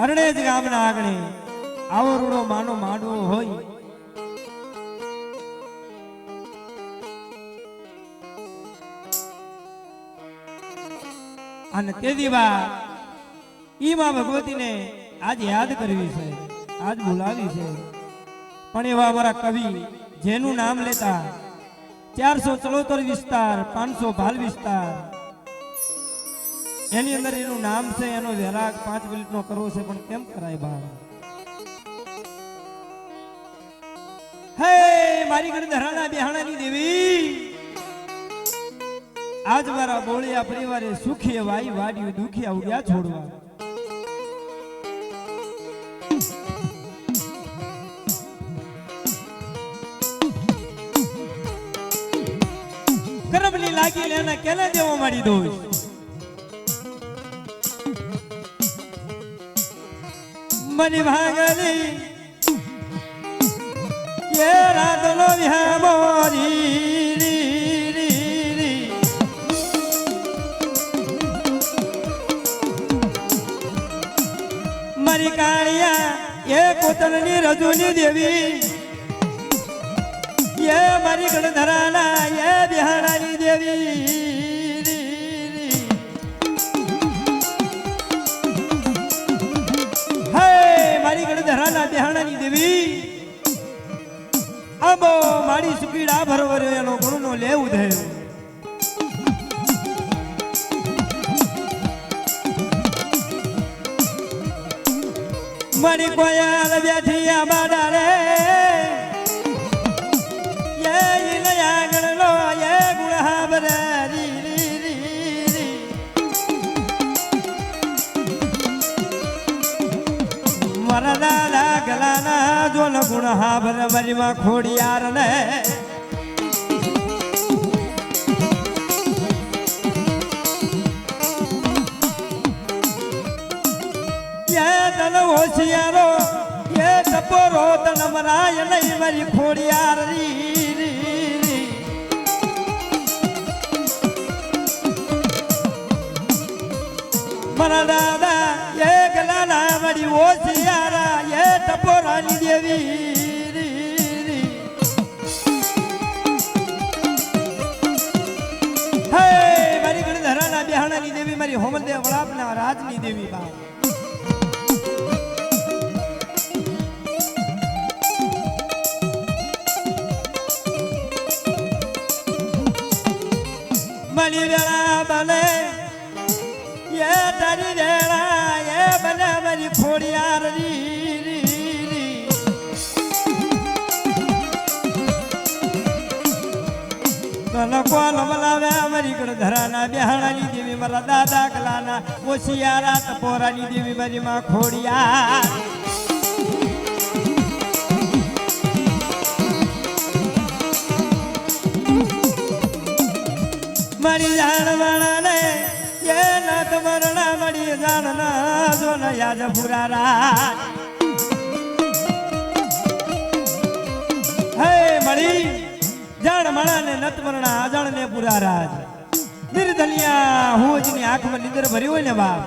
અરણેજ ગામના આંગણે આવો રૂડો માનો માંડવો હોય અને તે દીવા ઈ માં ભગવતીને આજ યાદ કરવી છે, આજ બોલાવી છે. પણ એવા અમારા કવિ જેનું નામ લેતા 474 વિસ્તાર 500 ભાલ વિસ્તાર એની અંદર એનું નામ છે, એનો વેરાગ 5 મિનિટનો કરવો છે, પણ કેમ કરાય બા? હે મારી ઘર ધરાના બિહાણાની દેવી, આજ મારા બોળિયા પરિવારે સુખી વાઈ વાડ્યું દુખિયા ઉડ્યા છોડવા. કરમની લાગી લેના કેને દેવો મારી દો મની ભાગલી ये रात लो विहा मोरी मरी कालिया ये कोतलनी रजूनी देवी ये मरी गणधराना ये बिहारानी देवी है मरी गणधराना बिहारानी देवी अबो माड़ी सुकीड़ा भरवर एनो गुणनो लेવું છે. मरी कोयल बैठी आबाड़ा रे ये इलया गणलो ये गुणहा बरे री री री री मरदा लागलाना जोन गुणहा बर मरीमा खोड़ियार ने ये तन होशियारो ये टपोरो तन मराय नहीं मरी खोड़ियार री री री मरा दादा ये गलाना मरी होशियारा ये टपोरानी देवी है मारी गणधराना बिहाणानी देवी मारी होमदेव वड़ापना राजनी देवी बा मणि वेला बने ये तारी वेला ये बने मरी खोड़ियार री री री तन कोल मलावे मरी गणधराना बिहाणानी देवी मरा दादा कलाना ओशियारा टपोरानी देवी मरी मां खोड़ियार मरी जान वाला ने ये नाथ मरना मरी जानना जो न याद पुरारा है मरी जान मरना ने नत मरना आजान ने पुरारा निर्धलिया हूँ जिनी आँख में निंदर भरी हो ने बाप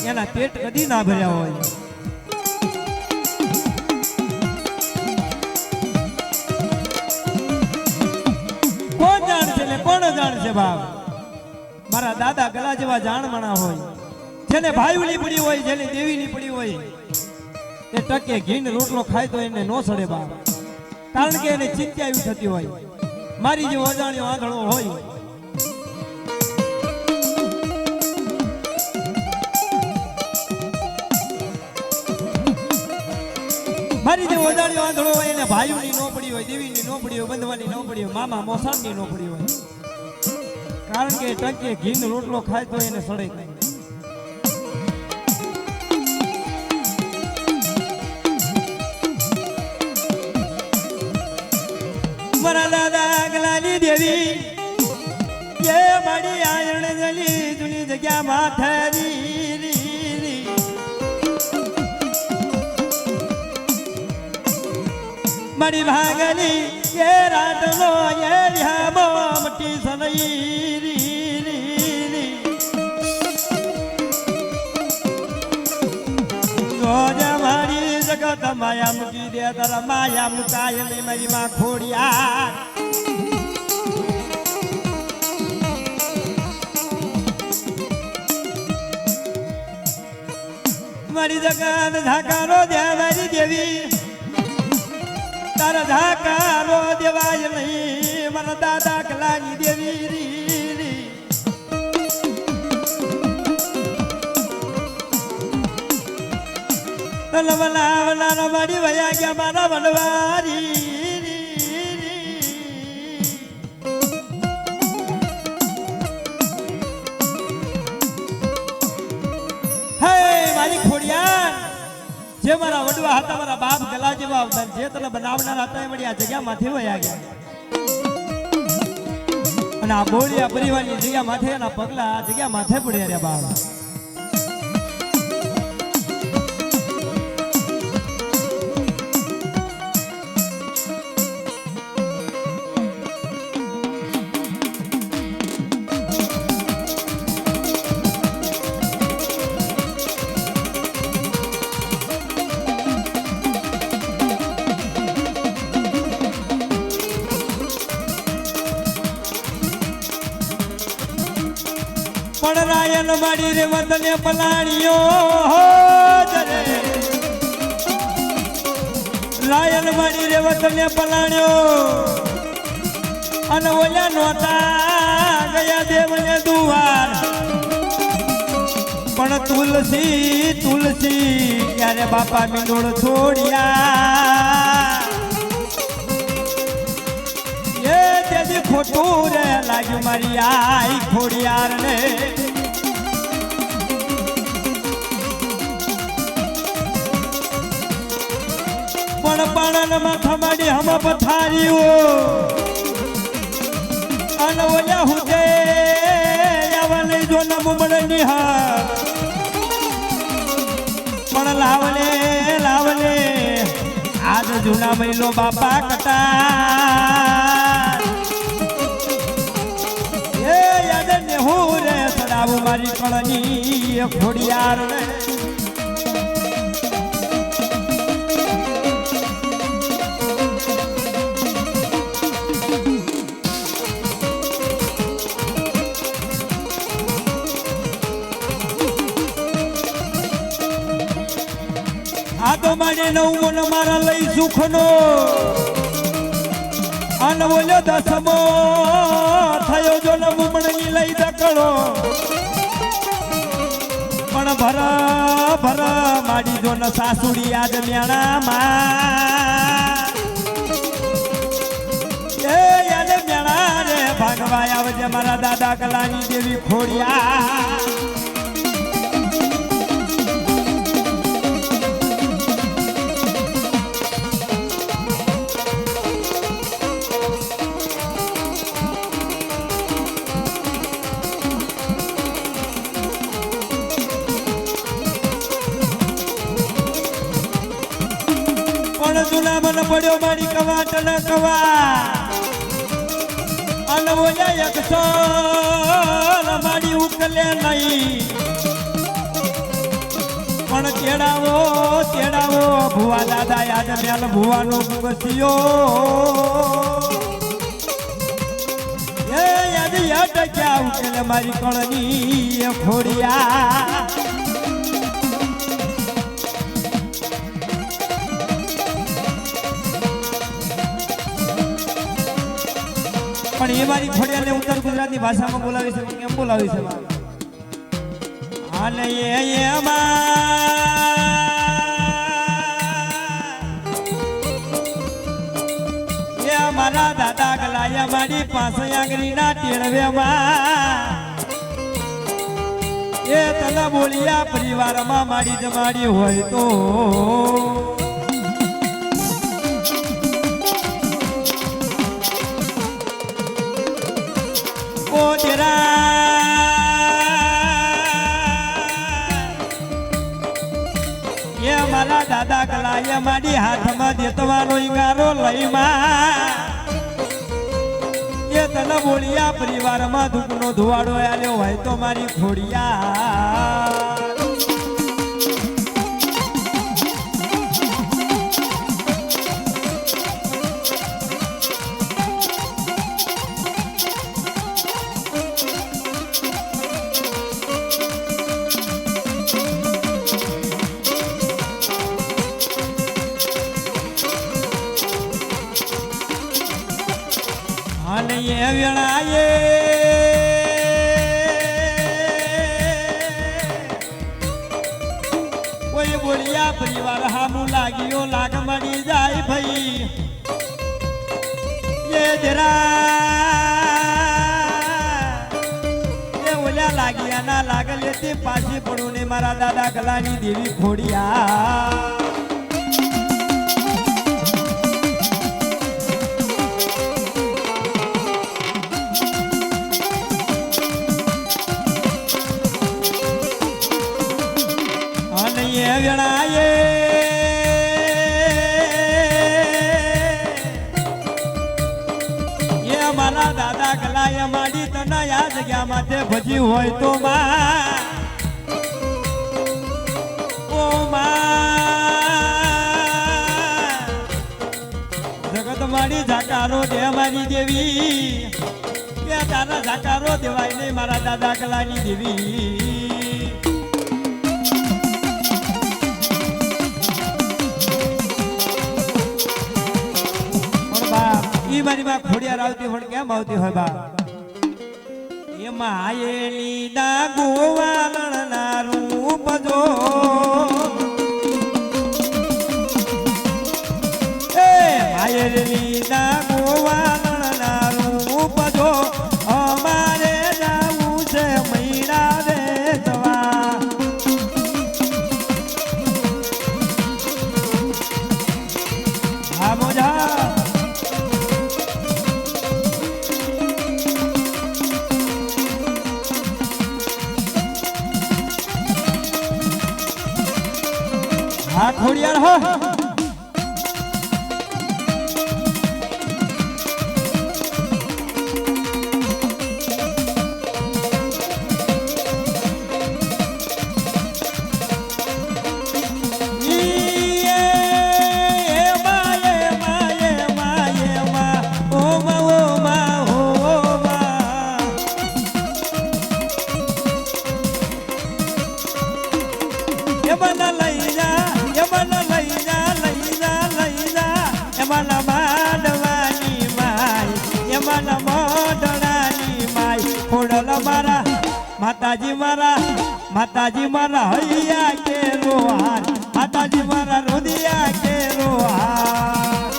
एना पेट कदी ना भर्या हो कोण जाण छे बाप मारा दादा गला जेवा जाणमणा होय जेने भाईवली पड़ी होय जेने देवीनी पड़ी होय ते टके घीन रोटलो खाय तो एने नो सड़े बाप कारण के एने चिंता एवी थती होय मारी जेवो अजाण्यो आंधळो होय मारी जेवो अजाण्यो आंधळो होय एने भाईवली नो पड़ी होय देवीनी नो पड़ी होय बंधवानी नो पड़ी होय मामा मोसाणनी नो पड़ी होय कारण के टंके घीन रोटलो खाय तो एने सड़े मरा दादा गलानी देवी ये बड़ी आयण जली दुनी जग्या माथरी री री मरी भागली ये रात लो ये रिहाबो मटी सनई री री री રોજ મારી જગત માયા મૂકી દે તારા માયા મુકાય નહીં મારી માં ખોડિયા મારી જગત ઝાકારો દે મારી દેવી તારા ઝાકારો દેવાય નહીં મારા દાદા કલાની દેવી રી વલા મારી વયા ગયા મારા વનવારી જે મારા વડવા હતા મારા બાપ ગલા જેવા હતા જે તને બનાવનાર હતા એ વળી આ જગ્યામાંથી વયા ગયા અને આ બોળિયા પરિવારની જગ્યા માથે એના પગલા આ જગ્યા માથે પડ્યા રે બાપ પણ રાયન માડી રે વતને પલાણીઓ જરે રાયન માડી રે વતને પલાણ્યો અને ઓલા નોતા ગયા દેવને દુવાર પણ તુલસી તુલસી ક્યારે બાપા મીંડોળ છોડ્યા ખોટું રે લાગ્યું મારી આઈ ખોડિયાર ને પણ પાણન માથા માડી હમ પથારીઓ અને ઓલા હુજે આવલે જો નમ બળની હા પણ લાવલે લાવલે આજ જૂના મહિલો બાપા કટા મારી કળની ખોડિયાર રે આ તો મારી નવમો ને મારા લઈ સુખનો અને બોલ્યો દસમો થયો જો ને મુમણની લઈ દકડો પણ ભરા ભરા માડી જો ને સાસુડી આજ મેણામાં એ યાદ મેણા રે ભાગવાય આવજે મારા દાદા કલાની દેવી ખોડિયા જુના મન પડ્યો મારી કવાટ ન કવા અને બોલ્યા એકસો મારી ઉકલે નહીં પણ તેડાવો તેડાવો ભુવા દાદા યાદ મેલ ભુવાનો બસ્યો એ યાદ યાદ ક્યાં ઉકેલે મારી કળની ખોડિયા પણ એ મારી ખોડિયાને ઉત્તર ગુજરાતની ભાષામાં બોલાવી છે કેમ બોલાવી છે અને એ મારા દાદા ગલાયા મારી પાસે આંગળીના ટેળવેમાં એ તને બોલિયા પરિવારમાં મારી જમાડી હોય તો એ મારા દાદા કલાએ મારી હાથમાં દેતવાનો ઈગારો લઈમાં એ તને બોલિયા પરિવારમાં દુઃખનો ધુવાડો આલ્યો હોય તો મારી ખોડિયા એ વેળાએ કોઈ બોલિયા પરિવાર હામું લાગ્યો લાગ મળી જાય ભાઈ એ ઓલ્યા લાગ્યા ના લાગલે તે પાછી પડું ને મારા દાદા ગલાની દેવી ખોડિયા વેળાએ એ મારા દાદા ગલાએ માડી તને આ જગ્યા માથે ભજી હોય તો જગત માડી ઝાકારો દે મારી દેવી કે તારા ઝાકારો દેવાય નહીં મારા દાદા ગલાની દેવી ઈ મારી માં ખોડિયાર આવતી હોય કેમ આવતી હોય બા એમાં આયેલી દા ગોવાલણ ના રૂપ જો એ આયેલી દા ગોવાલણ ના રૂપ જો અમારે જાવું છે મૈડા રે જવા હા મોજા હા ખોડિયાર હો માતાજી મારા હૈયા કે રોહાર માતાજી મારા રોદિયા કે રોહાર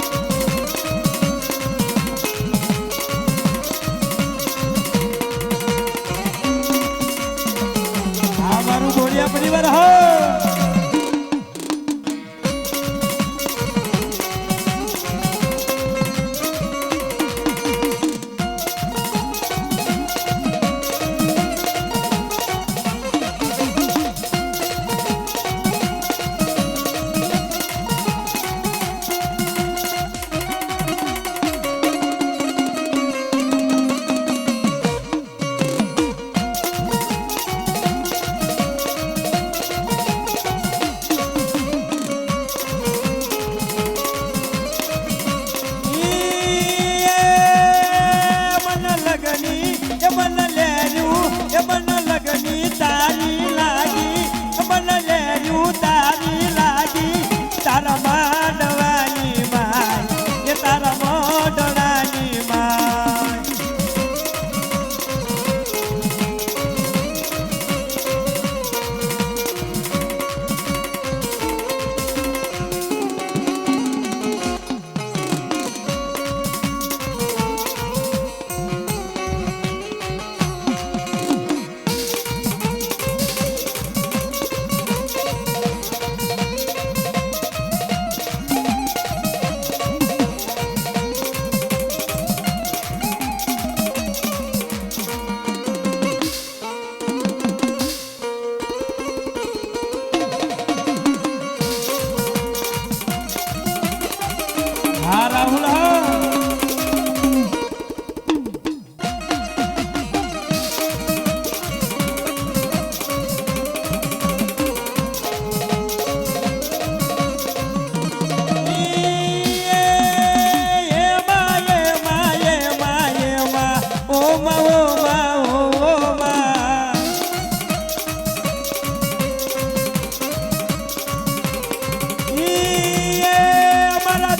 આ મારું ગોળિયા પરિવાર હો હા રાહુલ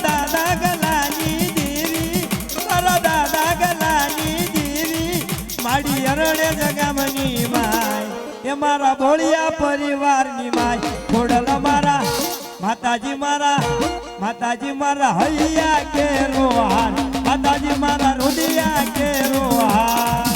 દાદા ગલાની ગણેશ ગામની માય એ મારા બોળિયા પરિવારની માય ખોડલ માતાજી મારા હૈયા કે રોહાર માતાજી મારા રુદિયા કે રોહાર